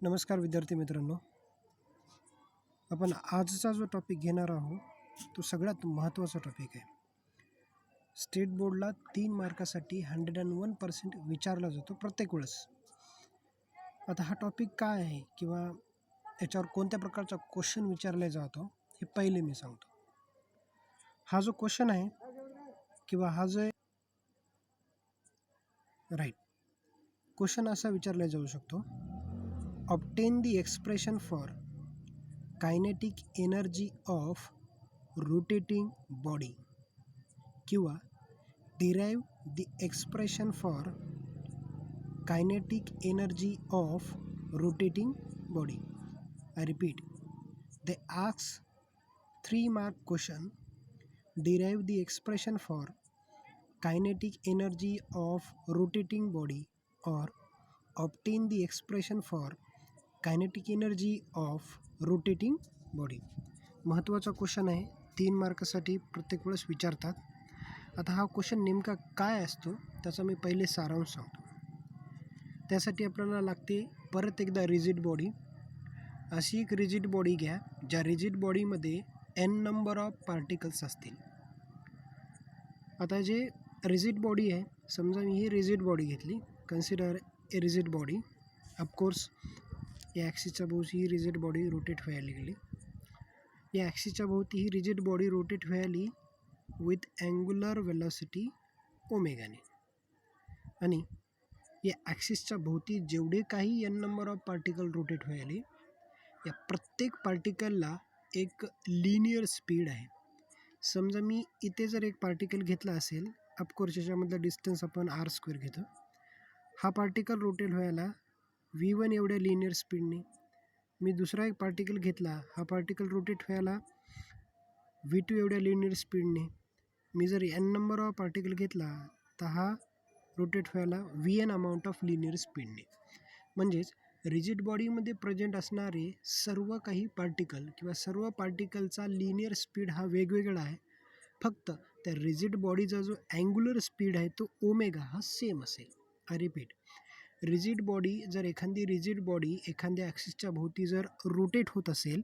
नमस्कार विद्यार्थी मित्रांनो, आपण आजचा जो टॉपिक घेणार आहोत तो सगळ्यात महत्त्वाचा टॉपिक आहे. स्टेट बोर्डला 3 मार्कासाठी 101% विचारला जातो प्रत्येक वेळेस. आता हा टॉपिक काय आहे किंवा याच्यावर कोणत्या प्रकारचा क्वेश्चन विचारला जातो हे पहिले मी सांगतो. हा जो क्वेश्चन आहे किंवा हा जो क्वेश्चन असा विचारला जाऊ शकतो, obtain the expression for kinetic energy of rotating body किंवा derive the expression for kinetic energy of rotating body. I repeat, they ask 3-mark question. Derive the expression for kinetic energy of rotating body or obtain the expression for kinetic energy of rotating body. महत्त्वाचा question आहे, 3 मार्कासाठी प्रत्येक वेळेस विचारतात. आता हा question नेमका काय असतो त्याचा मी पहिले सारांश सांगतो. त्यासाठी आपल्याला लागते परत एकदा रिजिड बॉडी. अशी एक रिजिड बॉडी घ्या ज्या रिजिड बॉडीमध्ये n नंबर ऑफ पार्टिकल्स असतील. आता जे रिजिड बॉडी आहे, समजा मी ही रिजिड बॉडी घेतली, consider a rigid body. Of course या ॲक्सिसच्या भोवती ही रिजिड बॉडी रोटेट व्हायला लागली. या ॲक्सिसच्या भोवती ही रिजिड बॉडी रोटेट व्हायली विथ अँग्युलर वेलॉसिटी ओमेगाने. आणि या ॲक्सिसच्या भोवती जेवढे काही n number of particle rotate व्हायले, या प्रत्येक पार्टिकलला एक लिनियर स्पीड आहे. समजा मी इथे जर एक पार्टिकल घेतला असेल, ऑफकोर्स याच्यामधला डिस्टन्स आपण r² घेतो. हा पार्टिकल रोटेट व्हायला v1 एवढ्या लिनियर स्पीडने. मी दुसरा एक पार्टिकल घेतला, हा पार्टिकल रोटेट व्हायला v2 एवढ्या लिनियर स्पीडने. मी जर n नंबर ऑफ पार्टिकल घेतला तर हा रोटेट व्हायला vn अमाऊंट ऑफ लिनियर स्पीडने. म्हणजेच रिजिड बॉडीमध्ये प्रेझेंट असणारे सर्व काही पार्टिकल किंवा सर्व पार्टिकलचा लिनियर स्पीड हा वेगवेगळा आहे. फक्त त्या रिजिड बॉडीचा जो अँग्युलर स्पीड आहे तो ओमेगा हा सेम असेल. आय रिपीट, रिजिड बॉडी जर एखादी रिजिड बॉडी एखाद्या ॲक्सिसच्या भोवती जर रोटेट होत असेल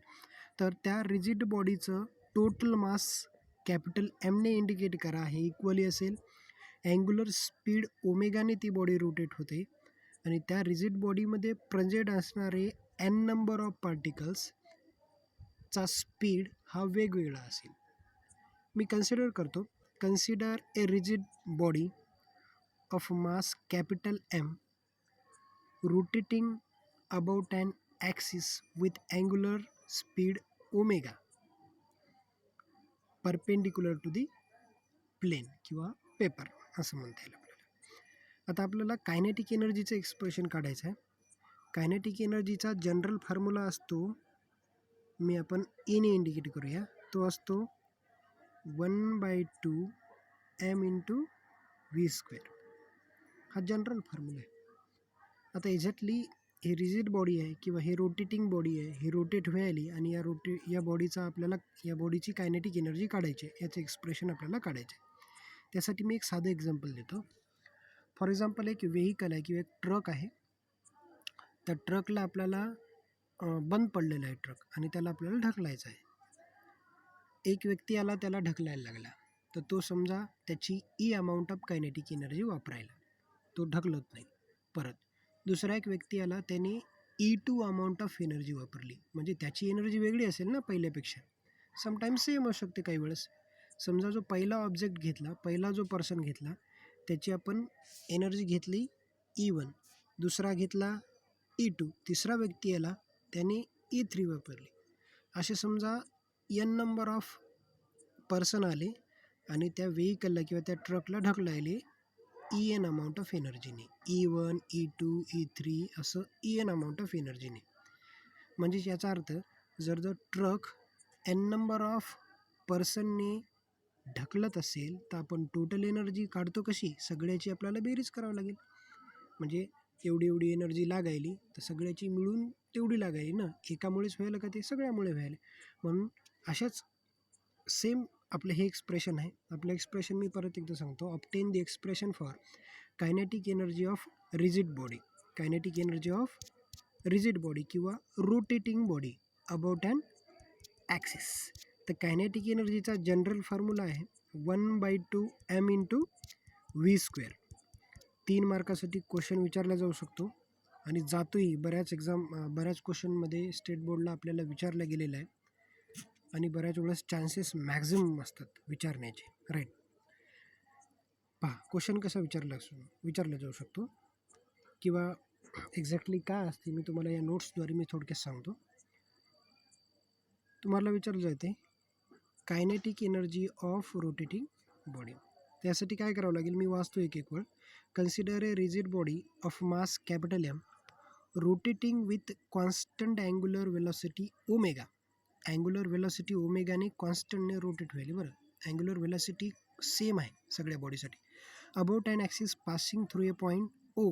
तर त्या रिजिड बॉडीचं टोटल मास कॅपिटल एमने इंडिकेट करा, हे इक्वली असेल. अँग्युलर स्पीड ओमेगाने ती बॉडी रोटेट होते आणि त्या रिजिड बॉडीमध्ये प्रेझेंट असणारे n नंबर ऑफ पार्टिकल्सचा स्पीड हा वेगवेगळा असेल. मी consider a rigid body of mass capital M rotating about an axis with angular speed omega perpendicular to the plane किंवा पेपर असं म्हणता येईल आपल्याला. आता आपल्याला कायनेटिक एनर्जीचं एक्सप्रेशन काढायचं आहे. कायनेटिक एनर्जीचा जनरल फॉर्म्युला असतो, आपण E ने इंडिकेट करूया, तो असतो 1/2 m × v². हा जनरल फॉर्म्युला आहे. आता एक्झॅक्टली ही रिजिड बॉडी आहे किंवा हे रोटेटिंग बॉडी आहे, ही रोटेट व्हायली आणि या बॉडीचा आपल्याला या बॉडीची कायनेटिक एनर्जी काढायची आहे, याचं एक्सप्रेशन आपल्याला काढायचं आहे. त्यासाठी मी एक साधं एक्झाम्पल देतो. फॉर एक्झाम्पल एक व्हेकल आहे किंवा एक ट्रक आहे. त्या ट्रकला आपल्याला बंद पडलेला आहे ट्रक आणि त्याला आपल्याला ढकलायचं आहे. एक व्यक्ती आला, त्याला ढकलायला लागला, तर तो समजा त्याची E amount of kinetic energy वापरायला, तो ढकलत नाही. परत दुसरा एक व्यक्ती आला, त्याने E2 अमाऊंट ऑफ एनर्जी वापरली, म्हणजे त्याची एनर्जी वेगळी असेल ना पहिल्यापेक्षा. समटाईम्स सेम असू शकते काही वेळेस. समजा जो पहिला ऑब्जेक्ट घेतला, पहिला जो पर्सन घेतला, त्याची आपण एनर्जी घेतली E1, दुसरा घेतला E2, तिसरा व्यक्ती आला, त्याने E3 वापरली. असे समजा n नंबर ऑफ पर्सन आले आणि त्या व्हेकलला किंवा त्या ट्रकला ढकलायले En अमाऊंट ऑफ एनर्जीने, E1, E2, E3 असं En अमाऊंट ऑफ एनर्जीने. म्हणजेच याचा अर्थ जर ट्रक n नंबर ऑफ पर्सनने ढकलत असेल तर आपण टोटल एनर्जी काढतो कशी, सगळ्याची आपल्याला बेरीज करावं लागेल. म्हणजे एवढी एनर्जी लागायली तर सगळ्याची मिळून तेवढी लागायली ना. एकामुळेच व्हायला का, ते सगळ्यामुळे व्हायला. म्हणून अशाच सेम आपलं हे एक्सप्रेशन आहे. आपलं एक्सप्रेशन मी परत एकदा सांगतो. Obtain the expression for kinetic energy of rigid body. Kinetic energy of rigid body किंवा rotating body about an axis. तर कायनेटिक एनर्जीचा जनरल फॉर्म्युला आहे 1/2 m इंटू v². 3 मार्कासाठी क्वेश्चन विचारला जाऊ शकतो आणि जातोही. बऱ्याच क्वेश्चनमध्ये स्टेट बोर्डला आपल्याला विचारलं गेलेलं आहे आणि बऱ्याच वेळेस चान्सेस मॅक्झिमम असतात विचारण्याचे. राईट. पहा क्वेश्चन कसा विचारला जाऊ शकतो किंवा एक्झॅक्टली काय असते मी तुम्हाला या नोट्सद्वारे मी थोडक्यात सांगतो. तुम्हाला विचारलं जाते kinetic energy of rotating body. त्यासाठी काय करावं लागेल, मी वाचतो एक वेळ. Consider a rigid body of mass capital M rotating with constant angular velocity omega. Angular velocity ओमेगाने कॉन्स्टंटने रोटेट व्हायली. बरं, अँग्युलर वेलॉसिटी सेम आहे सगळ्या बॉडीसाठी. About an axis passing through a point O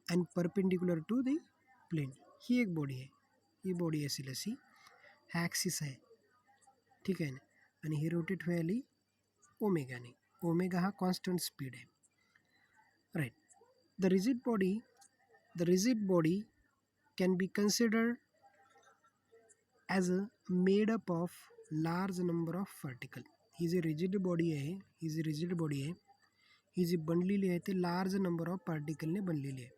and perpendicular to the plane. ही एक body आहे, ही बॉडी असेल अशी, हा ॲक्सिस आहे, ठीक आहे ना, आणि ही रोटेट व्हायली ओमेगाने. ओमेगा हा कॉन्स्टंट स्पीड आहे. Right. The rigid body can be considered as a made up of large number of particle. ही जी रिजिड बॉडी आहे, ही जी बनलेली आहे ते लार्ज नंबर ऑफ पार्टिकलने बनलेली आहे.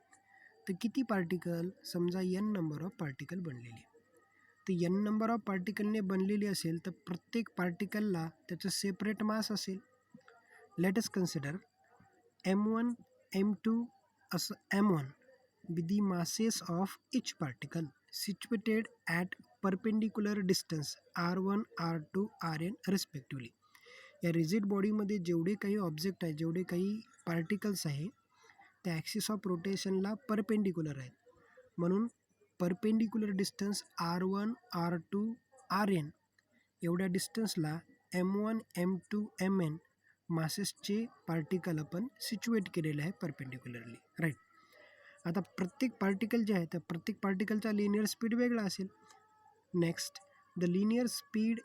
तर किती पार्टिकल? समजा n नंबर ऑफ पार्टिकल बनलेली आहे. तर n नंबर ऑफ पार्टिकलने बनलेली असेल तर प्रत्येक पार्टिकलला त्याचं सेपरेट मास असेल. Let us consider m1, m2 असं m1 with the masses of each particle situated at perpendicular distance r1, r2, rn respectively. या रिजिड बॉडीमध्ये जेवढे काही ऑब्जेक्ट आहे, जेवढे काही पार्टिकल्स आहे, त्या ॲक्सिस ऑफ रोटेशनला परपेंडिक्युलर आहेत. म्हणून perpendicular distance r1, r2, rn एवढ्या डिस्टन्सला m1, m2, mn मासेसचे पार्टिकल आपण सिच्युएट केलेले आहे परपेंडिक्युलरली. राईट. आता प्रत्येक पार्टिकल जे आहे त्या प्रत्येक पार्टिकलचा लिनियर स्पीड वेगळा असेल. Next, the linear speed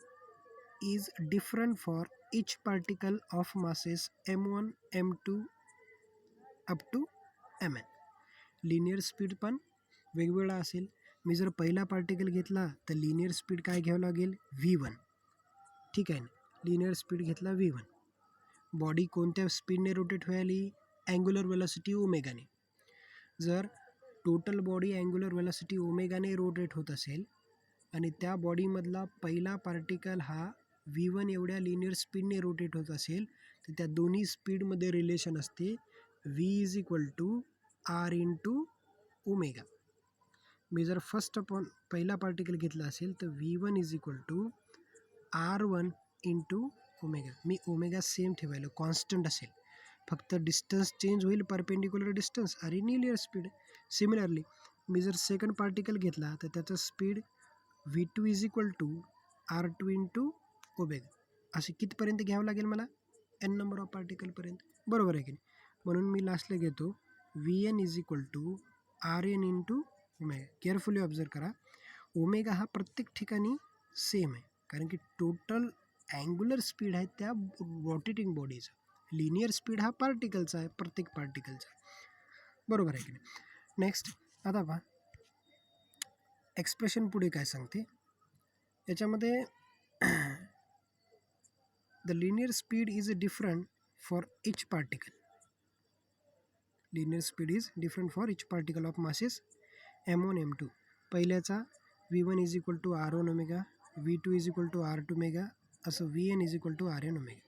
is different for each particle of masses m1, m2 up to mn. Linear speed पण वेगवेगळा असेल. मी जर पहिला पार्टिकल घेतला तर लिनियर स्पीड काय घ्यावं लागेल? v1. ठीक आहे ना, लिनियर स्पीड घेतला v1. बॉडी कोणत्या स्पीडने रोटेट व्हायली? अँग्युलर वेलॉसिटी ओमेगाने. जर टोटल बॉडी अँग्युलर वेलॉसिटी ओमेगाने रोटेट होत असेल आणि त्या बॉडीमधला पहिला पार्टिकल हा v1 एवढ्या लिनियर स्पीडने रोटेट होत असेल तर त्या दोन्ही स्पीडमध्ये रिलेशन असते v is equal to r into omega. मी जर पहिला पार्टिकल घेतला असेल तर v1 is equal to r1 into omega. मी ओमेगा सेम ठेवायला, कॉन्स्टंट असेल, फक्त डिस्टन्स चेंज होईल, परपेंडिक्युलर डिस्टन्स आणि लिनियर स्पीड. सिमिलरली मी जर सेकंड पार्टिकल घेतला तर त्याचं speed v2 is equal to r2 into omega. असे कितपर्यंत घ्यावं लागेल मला? n नंबर ऑफ पार्टिकलपर्यंत. बरोबर आहे की नाही? म्हणून मी लास्टला घेतो vn is equal to rn into omega. Carefully observe करा, ओमेगा हा प्रत्येक ठिकाणी सेम आहे कारण की टोटल अँग्युलर स्पीड आहे त्या रोटेटिंग बॉडीचा. लिनियर स्पीड हा पार्टिकलचा आहे, प्रत्येक पार्टिकलचा. बरोबर आहे की नाही? नेक्स्ट, आता पहा एक्सप्रेशन पुढे काय सांगते याच्यामध्ये. The linear speed is different for each particle. Linear speed is different for each particle of masses m1, m2. पहिल्याचा v1 is equal to r1 omega, v2 is equal to r2 omega, असं vn is equal to rn omega.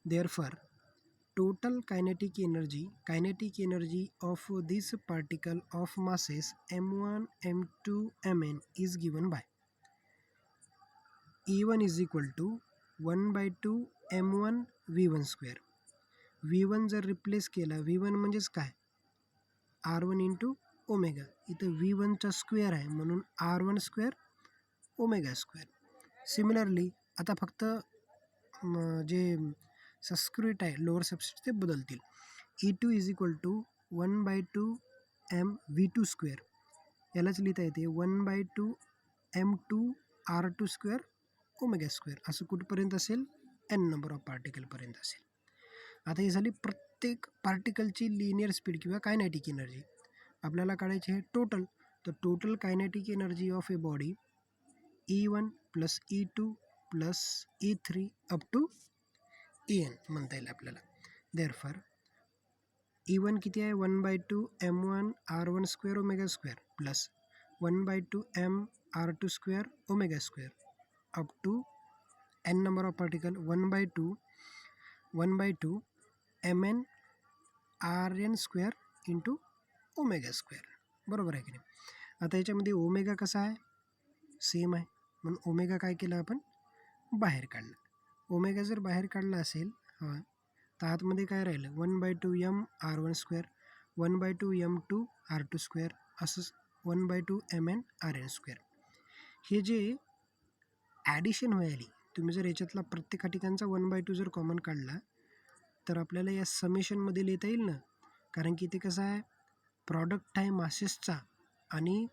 Therefore total kinetic energy of this particle of masses m1, m2, mn is given by E1 is equal to 1/2 m1 v1 square. v1 जर replace केला, v1 म्हणजेच काय? r1 into omega. इथं v1चा square आहे म्हणून r1 square omega square. Similarly आता फक्त जे सबस्क्रिप्ट आहे, लोअर सबस्क्रिप्ट, ते बदलतील. E2 is equal to 1/2 m v2 square. यालाच लिहिता येते 1/2 m2 r2 square omega square. असं कुठपर्यंत असेल? n नंबर ऑफ पार्टिकलपर्यंत असेल. आता ही झाली प्रत्येक पार्टिकलची लिनियर स्पीड किंवा कायनेटिक एनर्जी. आपल्याला काढायची आहे total. the total kinetic energy of a body E1 plus E2 plus E3 up to En म्हणता येईल आपल्याला. Therefore E1 किती आहे 1/2 m1 r1 square omega square plus 1/2 m r2 square omega square up to n number of particle 1/2 mn rn square into omega square. बरोबर आहे की नाही. आता याच्यामध्ये ओमेगा कसा आहे सेम आहे म्हणून ओमेगा काय केलं आपण बाहेर काढलं. ओमेगा जर बाहेर काढला असेल हां तर आतमध्ये काय राहिलं 1/2 m r1 square 1/2 m2 r2 square असंच 1/2 mn rn स्क्वेअर. हे जे ॲडिशन व्हायली तुम्ही जर याच्यातला प्रत्येक ठिकाणचा 1/2 जर कॉमन काढला तर आपल्याला या समेशनमध्ये लिहिता येईल ना. कारण की ते कसं आहे प्रॉडक्ट आहे मासेसचा आणि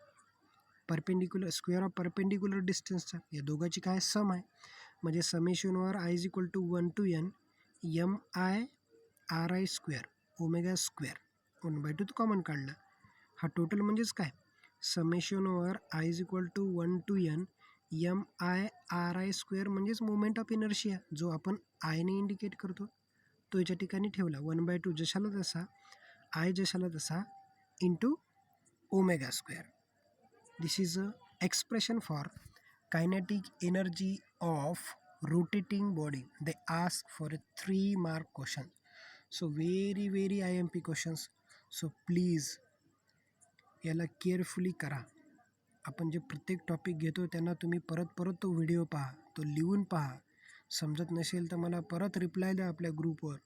परपेंडिक्युलर स्क्वेअर ऑफ परपेंडिक्युलर डिस्टन्सचा या दोघांची काय सम आहे. म्हणजे summation over i is equal to 1 to n m i r i square omega square 1/2 common काढला. हा टोटल म्हणजेच काय summation over i is equal to 1 to n m i r i square म्हणजेच moment of inertia जो आपण आयने indicate करतो तो याच्या ठिकाणी ठेवला 1/2 जशाला तसा आय जशाला तसा into omega square. This is a expression for kinetic energy of rotating body. They ask for a 3 mark question. So very IMP questions. So please याला केअरफुली करा. आपण जे प्रत्येक टॉपिक घेतो त्यांना तुम्ही परत तो व्हिडिओ पहा तो लिहून पहा. समजत नसेल तर मला परत रिप्लाय द्या आपल्या ग्रुपवर.